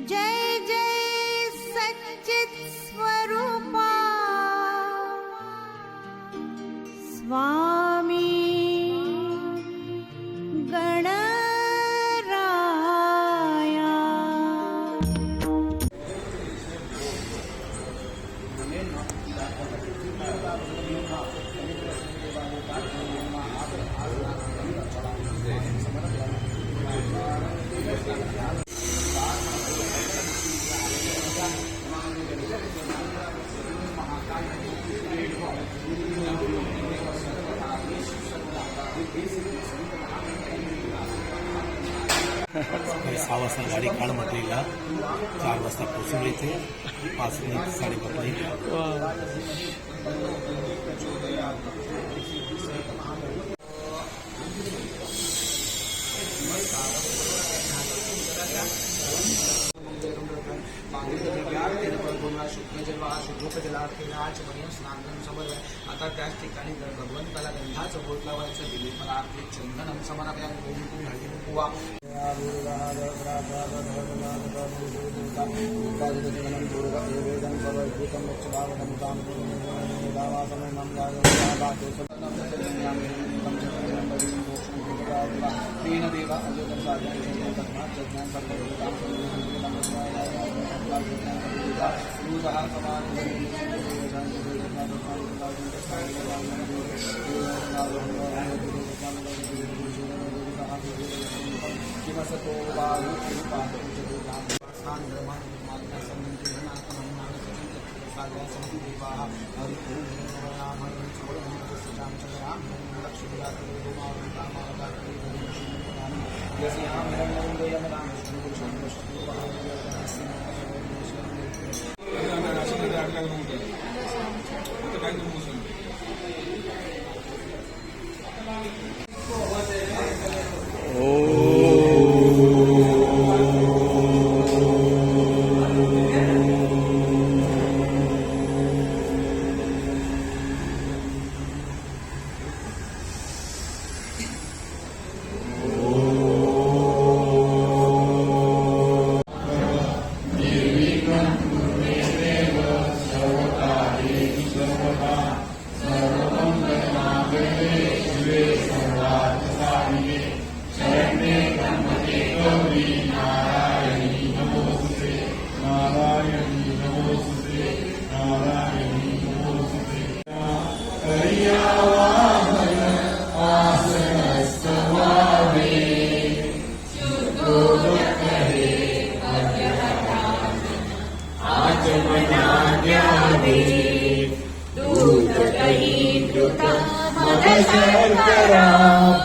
जय जय सच्चित स्वरूपा स्वामी गणराया। सकाळी 6 वाजता गाडी काळमटलीला 4 वाजता पोहोचून इथे 5 साडेपाचला आता त्याच ठिकाणी जर भगवंताला गंधाचं बोट लावायचं दिली मला आपले चंदनम समर्पयामि ओम तुम्ही हळदी कुंकवा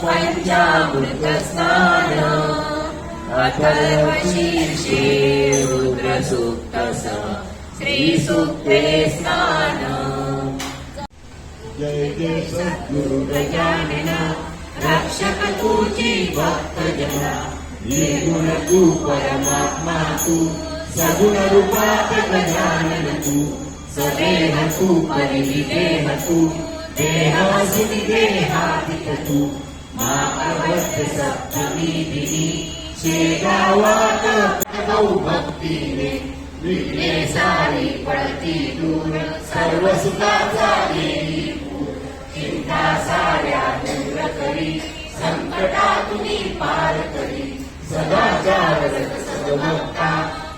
पंचामृत स्नान अथर्वशीर्षे रुद्रसूक्तस श्रीसूक्ते स्नान। जय जय सद्गुरु गजानन रक्षक तुझी भक्तजना निर्गुण तू परमात्मा तू सगुण रूपात गजानन तू सदेह तू परिविदेह तू देहासिनि देहादिक तू मा अवस्थ सप्तमी दिनी शेगावात गौ भक्तीने विघ्ने सारी पळती दूर सर्व सुखाचा देवी चिंता साऱ्या दूर करी संकटातून पार करी सदाचार सद्भक्ता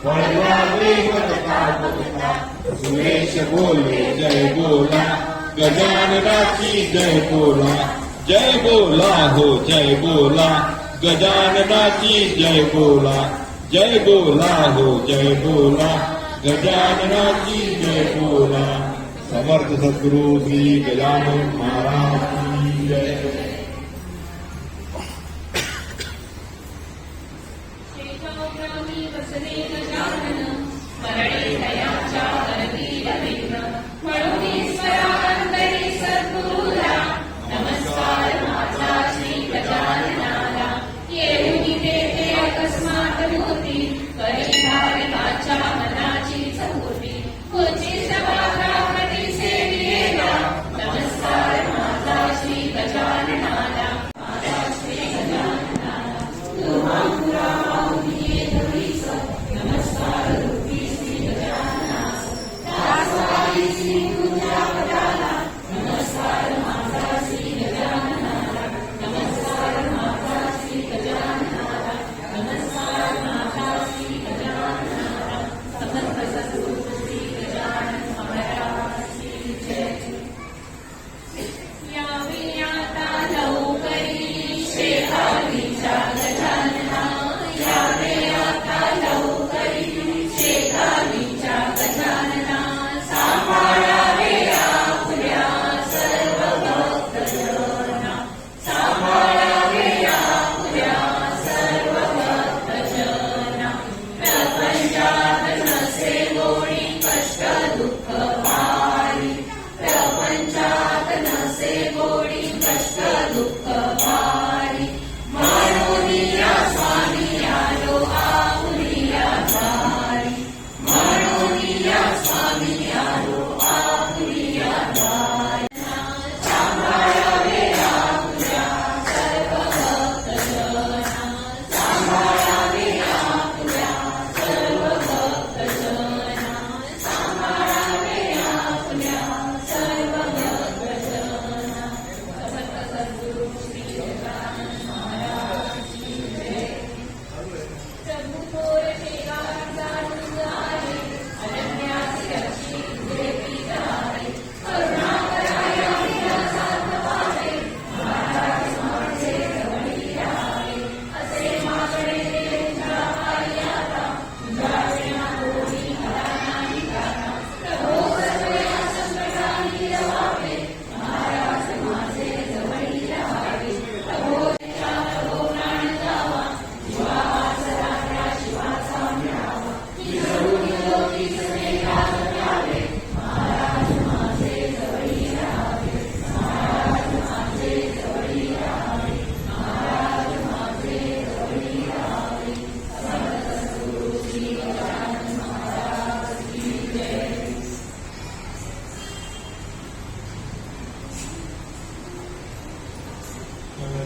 वळवा वेगवता भक्ता सुरेश बोले जय बोला गजाननाची जय बोला जय बोला हो जय बोला गजाननाची जय बोला जय बोला हो जय बोला गजाननाची जय बोला। समर्थ सद्गुरु श्री गजानन महाराज की जय। नमस्कार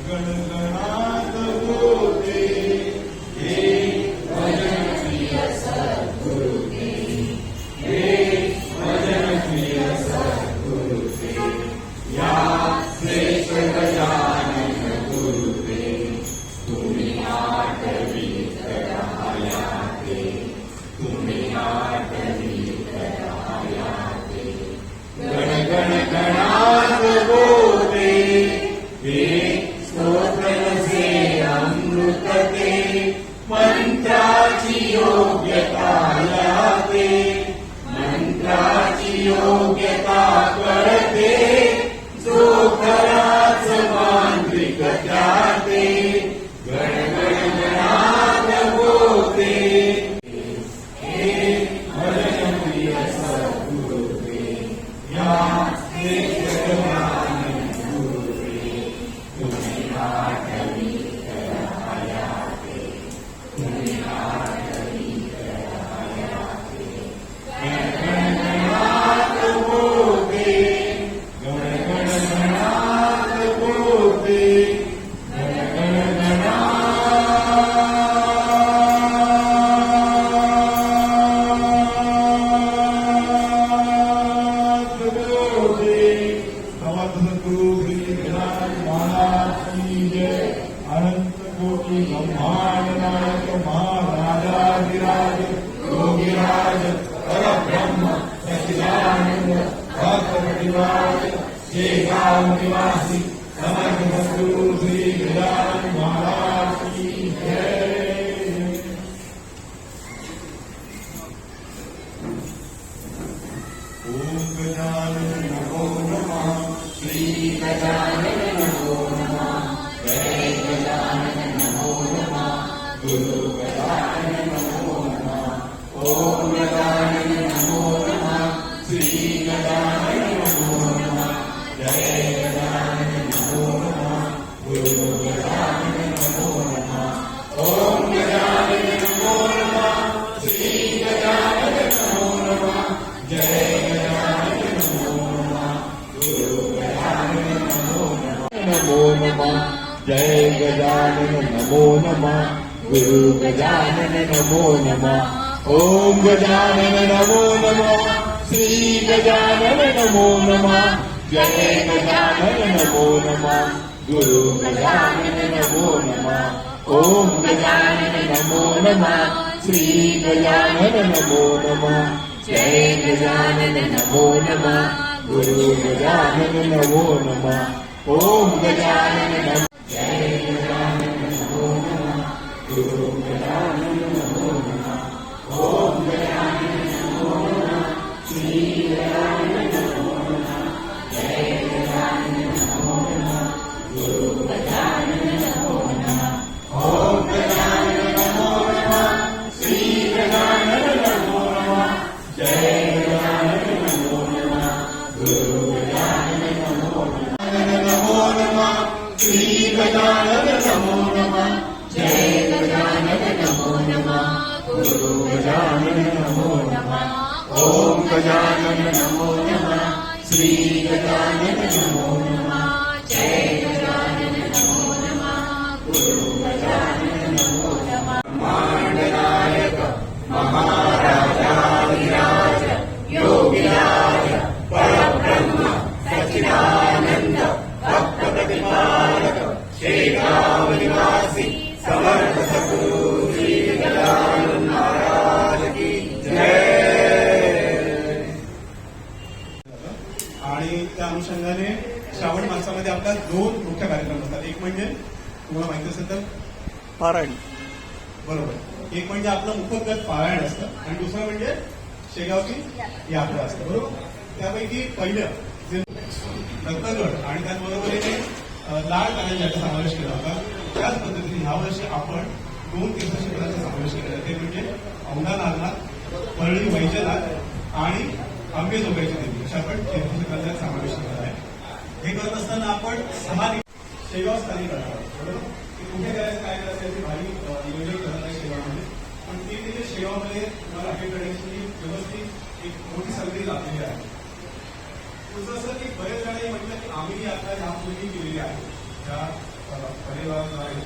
गणगणात होते हे भजन प्रिय सद्गुरुते, हे भजन प्रिय सद्गुरुते, या श्रेष्ठ गजानन गुरुते, तुम्ही आठवीत राहायाते, तुम्ही आठवीत राहायाते. गण गणात होते हे स्तोत्रसे अमृतते, मंत्राची योग्यता याते, मंत्राची योग्यता कळते, जो खराच मांत्रिक त्याते. गण गण गणात होते हे भजन प्रिय सद्गुरुते, या श्रेष्ठ गजानन गुरुते, तुम्ही आठवीत राहायाते, तुम्ही आठवीत राहायाते. गण गणात होते, गण गणात होते, गण गणात होते. समर्थ सद्गुरु श्री गजानन महाराज की जय. अनंत कोटि ब्रह्मांड नायक महाराजाधिराज योगिराज परब्रह्म सच्चिदानंद भक्तकटिवाज शेगाव निवासी समर्थ सद्गुरु श्री गजानन महाराज की जय. ओम गजानन नमो नमः, श्री गजानन नमो नमः, जय गजानन नमो नमः, गुरु गजानन नमो नमः. ओम गजानन नमो नमः, श्री गजानन नमो नमः, जय गजानन नमो नमः, गुरु गजानन नमो नमः. ओम गजानन नमो नमः, श्री गजानन नमो नमः, जय गजानन नमो नमः, गुरु गजानन नमो नमः. नमो नमः, जय गजानन नमो नमः, गुरु गजानन नमो नमः. ओम गजानन नमो नमः, श्री गजानन नमो नमः, जय गजानन नमो नमः, गुरु गजानन नमो नमः. ओम गजानन नमो नमः, श्री गजानन नमो नमः, जय गजानन नमो नमः, गुरु गजानन नमो नमः. ओम गजानन नमः, जय गजानन नमो नमः, गुरु गजानन नमो नमः. ओम गजानन नमो नमः, श्री गजानन नमो नमः, जय गजानन नमो नमः, गुरु गजानन नमो नमः. ओम गजानन नमो नमः, श्री गजानन नमो नमः, जय गजानन नमो नमः, गुरु गजानन नमो नमः. नमो नमः, श्री गजानन नमो नमः, जय गजानन नमो नमः, गुरु गजानन नमो नमः. ओम गजानन नमो नमः, श्री गजानन नमो नमः, जय गजानन नमो नमः, गुरु गजानन नमो नमः. ब्रह्मांडनायक महाराजाधिराज योगिराज परब्रह्म सच्चिदानंद भक्तप्रतिपालक शेगाव निवासी समर्थ सद्गुरु श्री गजानन महाराज की जय. आणि त्या अनुषंगाने श्रावण मासामध्ये आपल्या दोन मुख्य कार्यक्रम असतात. एक म्हणजे तुम्हाला माहिती असेल तर पारायण, बरोबर, एक म्हणजे आपलं मुखगत पारायण असतं आणि दुसरं म्हणजे शेगावची यात्रा असते, बरोबर. त्यापैकी पहिलं जे दत्तगड आणि त्याचबरोबरीने लाड काढण्याचा समावेश केला होता. त्याच पद्धतीने यावर्षी आपण दोन तीर्थक्षेत्रांचा समावेश केला. ते म्हणजे औंढा नागनाथ, परळी वैजनाथ आणि अंबेजोगाईची देवी अशा आपण तीर्थक्षेत्रांचा समावेश केला आहे. हे करत असताना आपण 6 शेगाव स्थानिक करणार आहोत, बरोबर. कुठे करायचं, काय करायचं याची भारी नियोजन करत आहे शेगावमध्ये. पण ती तिथे शेगावमध्ये तुम्हाला हे गणेशची व्यवस्थित एक मोठी संधी लाभलेली आहे. तुझं असं की बरेच जणांनी म्हटलं की आम्ही आता यापूर्वी केलेली आहे त्या परिवाराद्वारे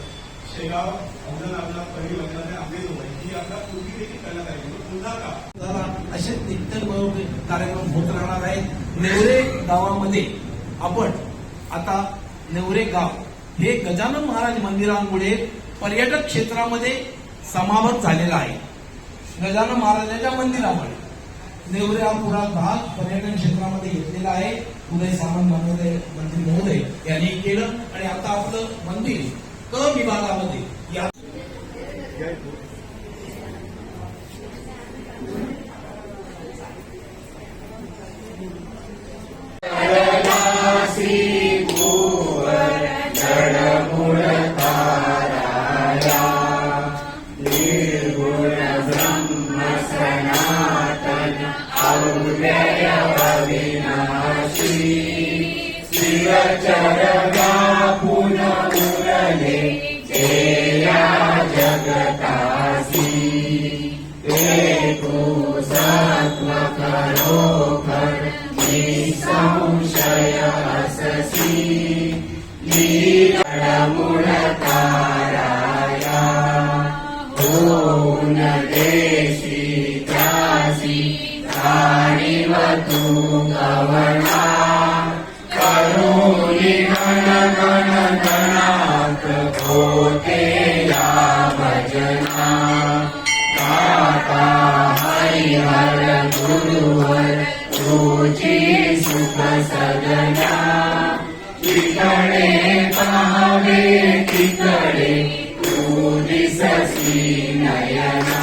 शेगाव औंढा नागला परिवर्तनाने अंबेजोगाई ही आता पूर्वी देखील करण्यात आली पुन्हा का असे नित्य कार्यक्रम होत राहणार आहेत. नेवरे गावामध्ये आपण आता नेवरे गाव हे गजानन महाराज मंदिरामुळे पर्यटक क्षेत्रामध्ये समावेश झालेला आहे. गजानन महाराजांच्या मंदिरामुळे नेवरे हा पुरा भाग पर्यटन क्षेत्रामध्ये घेतलेला आहे. उदय सामंत मंत्री महोदय यांनी केलं आणि आता आपलं मंदिर क विभागामध्ये या तिकडे तू दिससी नयना